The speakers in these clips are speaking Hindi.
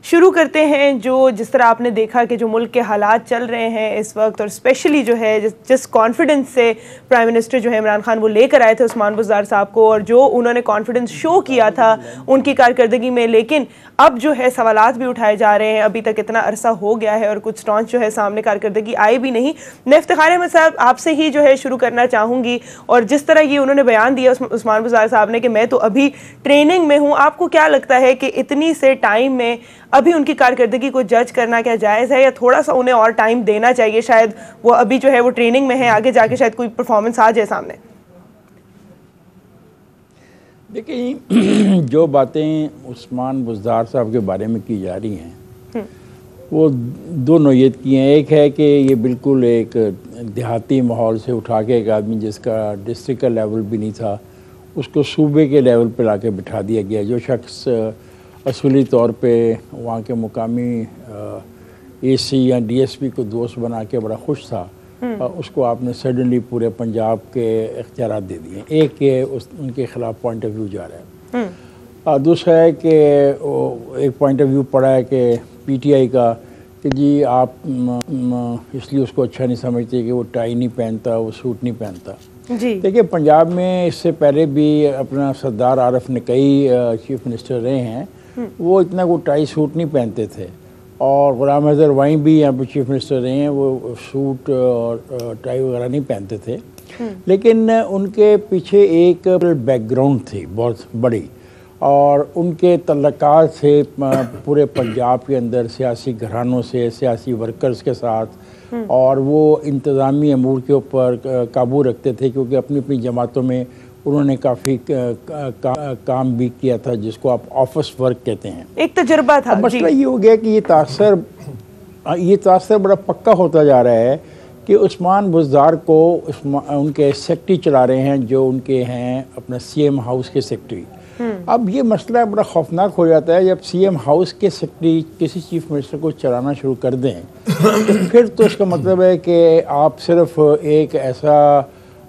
शुरू करते हैं जो जिस तरह आपने देखा कि जो मुल्क के हालात चल रहे हैं इस वक्त, और स्पेशली जो है जिस कॉन्फिडेंस से प्राइम मिनिस्टर जो है इमरान खान वो लेकर आए थे उस्मान बुज़दार साहब को, और जो उन्होंने कॉन्फिडेंस शो किया था उनकी कारकर्दगी में, लेकिन अब जो है सवालात भी उठाए जा रहे हैं। अभी तक इतना अरसा हो गया है और कुछ स्टॉन्च जो है सामने कारकर्दगी आई भी नहीं। मैं इफ्तिखार अहमद साहब आपसे ही जो है शुरू करना चाहूँगी, और जिस तरह ये उन्होंने बयान दिया उस्मान बुज़दार साहब ने कि मैं तो अभी ट्रेनिंग में हूँ, आपको क्या लगता है कि इतनी से टाइम में अभी उनकी कारकर्दगी को जज करना क्या जायज़ है, या थोड़ा सा उन्हें और टाइम देना चाहिए? शायद वो अभी जो है वो ट्रेनिंग में है, आगे जाके शायद कोई परफॉर्मेंस आ जाए सामने। देखिए, जो बातें उस्मान बुज़दार साहब के बारे में की जा रही हैं वो दो नोयत की हैं। एक है कि ये बिल्कुल एक देहाती माहौल से उठा के एक आदमी जिसका डिस्ट्रिक्ट का लेवल भी नहीं था उसको सूबे के लेवल पे लाके बिठा दिया गया। जो शख्स असली तौर पे वहाँ के मुकामी एसी या डीएसपी को दोस्त बना के बड़ा खुश था, उसको आपने सडनली पूरे पंजाब के इख्तियारात दे दिए। एक के उनके ख़िलाफ़ पॉइंट ऑफ व्यू जा रहा है। दूसरा है कि एक पॉइंट ऑफ व्यू पड़ा है कि पीटीआई का कि जी आप इसलिए उसको अच्छा नहीं समझते कि वो टाई नहीं पहनता, वो सूट नहीं पहनता। देखिए, पंजाब में इससे पहले भी अपना सरदार आरिफ नकवी चीफ मिनिस्टर रहे हैं, वो इतना वो टाई सूट नहीं पहनते थे, और गुलाम अहमद वाई भी यहाँ पर चीफ मिनिस्टर रहे हैं, वो सूट और टाई वगैरह नहीं पहनते थे। लेकिन उनके पीछे एक बैकग्राउंड थी बहुत बड़ी, और उनके तल्लुकात से पूरे पंजाब के अंदर सियासी घरानों से, सियासी वर्कर्स के साथ, और वो इंतज़ामी अमूर के ऊपर काबू रखते थे, क्योंकि अपनी अपनी जमातों में उन्होंने काफ़ी काम भी किया था जिसको आप ऑफिस वर्क कहते हैं। एक तजुर्बा था। मसला ये हो गया कि ये तासर बड़ा पक्का होता जा रहा है कि उस्मान बुज़दार को उनके सेक्रेटरी चला रहे हैं, जो उनके हैं अपना सीएम हाउस के सेक्रेटरी। अब ये मसला बड़ा खौफनाक हो जाता है जब सीएम हाउस के सेक्रेटरी किसी चीफ मिनिस्टर को चलाना शुरू कर दें तो फिर तो इसका मतलब है कि आप सिर्फ एक ऐसा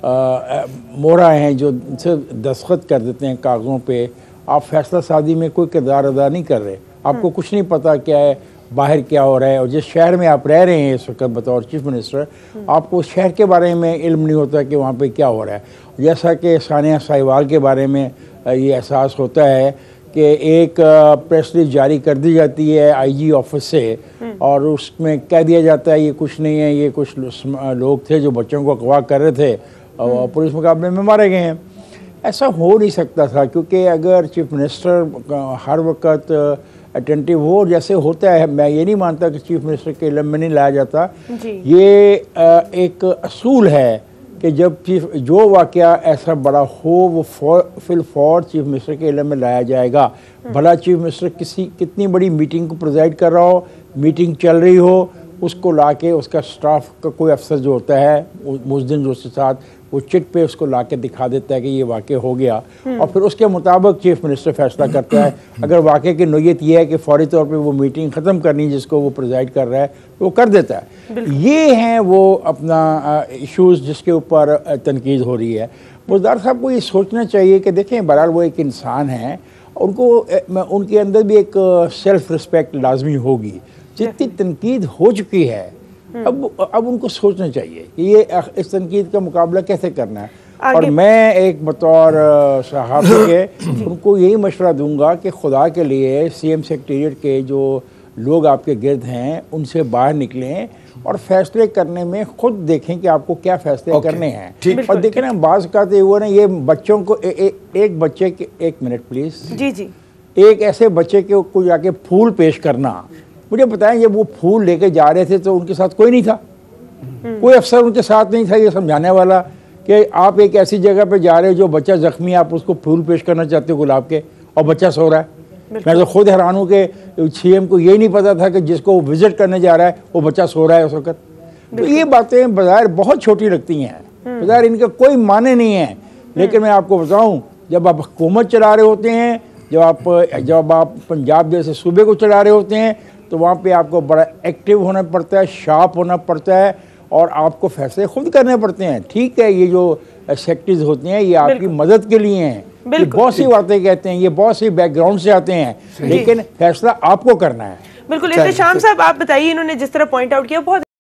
मोहरा हैं जो सिर्फ दस्तखत कर देते हैं कागज़ों पे, आप फैसला साजी में कोई किरदार अदा नहीं कर रहे। आपको कुछ नहीं पता क्या है, बाहर क्या हो रहा है, और जिस शहर में आप रह रहे हैं इस वक्त बतौर चीफ मिनिस्टर, आपको शहर के बारे में इल्म नहीं होता कि वहाँ पे क्या हो रहा है। जैसा कि सानिया साहिवाल के बारे में ये एहसास होता है कि एक प्रेस रिलीज जारी कर दी जाती है आईजी ऑफिस से, और उसमें कह दिया जाता है ये कुछ नहीं है, ये कुछ लोग थे जो बच्चों को अगवा कर रहे थे और पुलिस मुकाबले में मारे गए हैं। ऐसा हो नहीं सकता था, क्योंकि अगर चीफ मिनिस्टर हर वक्त अटेंटिव हो, जैसे होता है, मैं ये नहीं मानता कि चीफ मिनिस्टर के इल्म में नहीं लाया जाता, ये एक असूल है कि जब जो वाक़या ऐसा बड़ा हो वो फिल फौर चीफ मिनिस्टर के इल्म में लाया जाएगा। भला चीफ मिनिस्टर कितनी बड़ी मीटिंग को प्रेजाइड कर रहा हो, मीटिंग चल रही हो, उसको लाके उसका स्टाफ का कोई अफसर जो होता है मुजदिन जो उसके साथ, वो चिट पे उसको लाके दिखा देता है कि ये वाक़े हो गया, और फिर उसके मुताबिक चीफ मिनिस्टर फैसला करता है। अगर वाक़े की नोयत ये है कि फौरी तौर पे वो मीटिंग ख़त्म करनी जिसको वो प्रेजाइड कर रहा है तो वो कर देता है। ये हैं वो अपना इशूज़ जिसके ऊपर तनकीद हो रही है। बुज़दार साहब को ये सोचना चाहिए कि देखें, बहरहाल वो एक इंसान हैं, उनको उनके अंदर भी एक सेल्फ़ रिस्पेक्ट लाजमी होगी। जितनी तनकीद हो चुकी है अब उनको सोचना चाहिए कि ये इस तनकीद का मुकाबला कैसे करना है। और मैं एक बतौर सहाफ़ी के उनको यही मशवरा दूंगा कि खुदा के लिए सीएम सेक्रेटेरिएट के जो लोग आपके गिर्द हैं उनसे बाहर निकलें और फैसले करने में खुद देखें कि आपको क्या फैसले करने हैं। और देखें ना, बाज़ कहते हुए ना, ये बच्चों को एक बच्चे के, एक मिनट प्लीज़ जी, एक ऐसे बच्चे को जाके फूल पेश करना, मुझे बताएं जब वो फूल लेके जा रहे थे तो उनके साथ कोई नहीं था, कोई अफसर उनके साथ नहीं था ये समझाने वाला कि आप एक ऐसी जगह पे जा रहे हो जो बच्चा जख्मी, आप उसको फूल पेश करना चाहते हो गुलाब के, और बच्चा सो रहा है। मैं तो खुद हैरान हूँ कि सीएम को यही नहीं पता था कि जिसको वो विजिट करने जा रहा है वो बच्चा सो रहा है उस वक्त। तो ये बातें बाजार बहुत छोटी लगती हैं, बाजार इनका कोई माने नहीं है। लेकिन मैं आपको बताऊँ, जब आप हुकूमत चला रहे होते हैं, जब आप पंजाब जैसे सूबे को चला रहे होते हैं, तो वहाँ पे आपको बड़ा एक्टिव होना पड़ता है, शार्प होना पड़ता है, और आपको फैसले खुद करने पड़ते हैं। ठीक है, ये जो सेक्रेटरीज होते हैं ये आपकी मदद के लिए हैं, ये बहुत सी बातें कहते हैं, ये बहुत सी बैकग्राउंड से आते हैं, लेकिन फैसला आपको करना है। बिल्कुल। इत्तेशाम साहब, आप बताइए, इन्होंने जिस तरह पॉइंट आउट किया बहुत